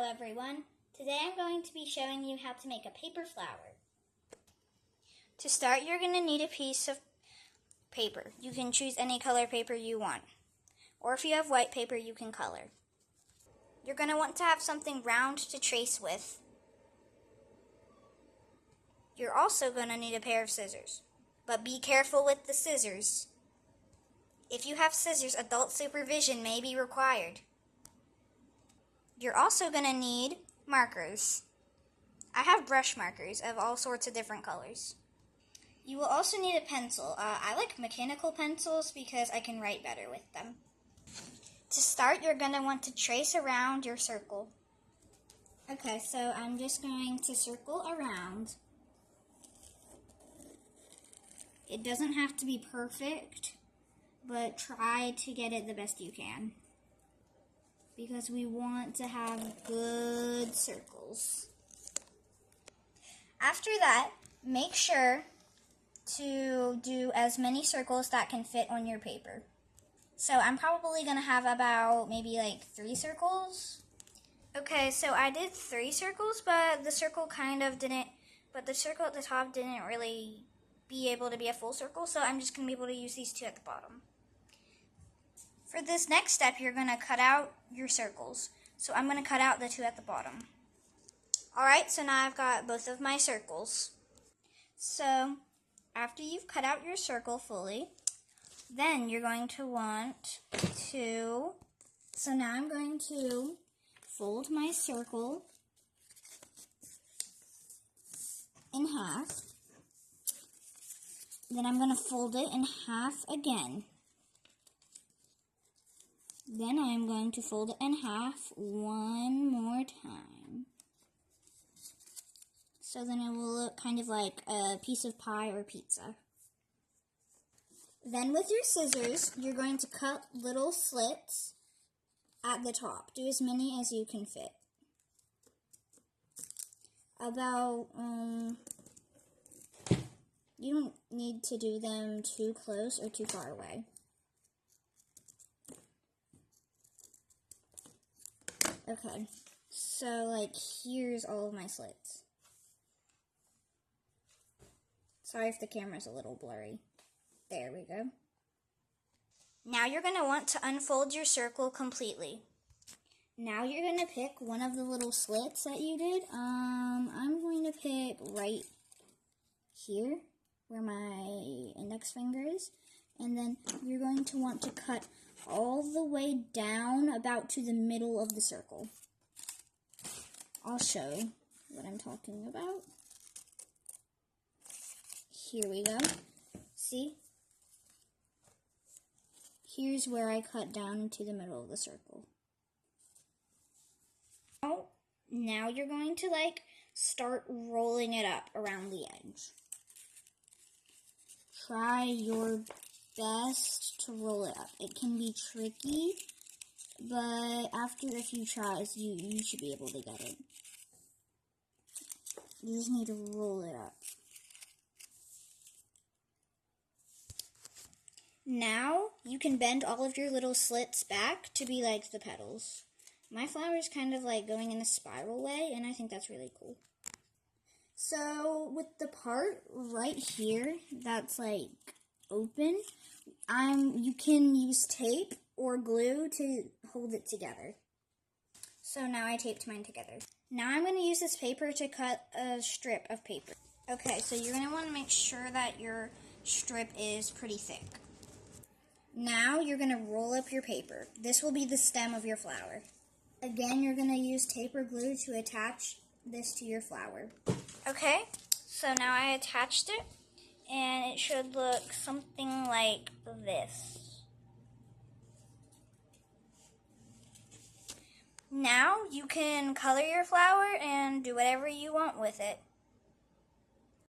everyone. Today I'm going to be showing you how to make a paper flower. To start, you're going to need a piece of paper. You can choose any color paper you want. Or if you have white paper, you can color. You're going to want to have something round to trace with. You're also going to need a pair of scissors. But be careful with the scissors. If you have scissors, adult supervision may be required. You're also going to need markers. I have brush markers of all sorts of different colors. You will also need a pencil. I like mechanical pencils because I can write better with them. To start, you're going to want to trace around your circle. Okay, so I'm just going to circle around. It doesn't have to be perfect, but try to get it the best you can, because we want to have good circles. After that, make sure to do as many circles that can fit on your paper. So I'm probably going to have about maybe like 3 circles. Okay, so I did 3 circles, but the circle the circle at the top didn't really be able to be a full circle, so I'm just going to be able to use these 2 at the bottom. For this next step, you're going to cut out your circles. So I'm going to cut out the 2 at the bottom. Alright, so now I've got both of my circles. So after you've cut out your circle fully, then you're going to want to, so now I'm going to fold my circle in half. Then I'm going to fold it in half again. Then I'm going to fold it in half one more time. So then it will look kind of like a piece of pie or pizza. Then with your scissors, you're going to cut little slits at the top. Do as many as you can fit. You don't need to do them too close or too far away. Okay, so like here's all of my slits. Sorry if the camera's a little blurry. There we go. Now you're going to want to unfold your circle completely. Now you're going to pick one of the little slits that you did. I'm going to pick right here where my index finger is. And then you're going to want to cut all the way down about to the middle of the circle. I'll show what I'm talking about. Here we go. See? Here's where I cut down to the middle of the circle. Now you're going to start rolling it up around the edge. Try your best to roll it up. It can be tricky, but after a few tries, you should be able to get it. You just need to roll it up. Now, you can bend all of your little slits back to be like the petals. My flower is kind of like going in a spiral way, and I think that's really cool. So, with the part right here that's like open, you can use tape or glue to hold it together. So now I taped mine together. Now I'm going to use this paper to cut a strip of paper. Okay, so you're going to want to make sure that your strip is pretty thick. Now you're going to roll up your paper. This will be the stem of your flower. Again, you're going to use tape or glue to attach this to your flower. Okay, so now I attached it, and it should look something like this. Now you can color your flower and do whatever you want with it.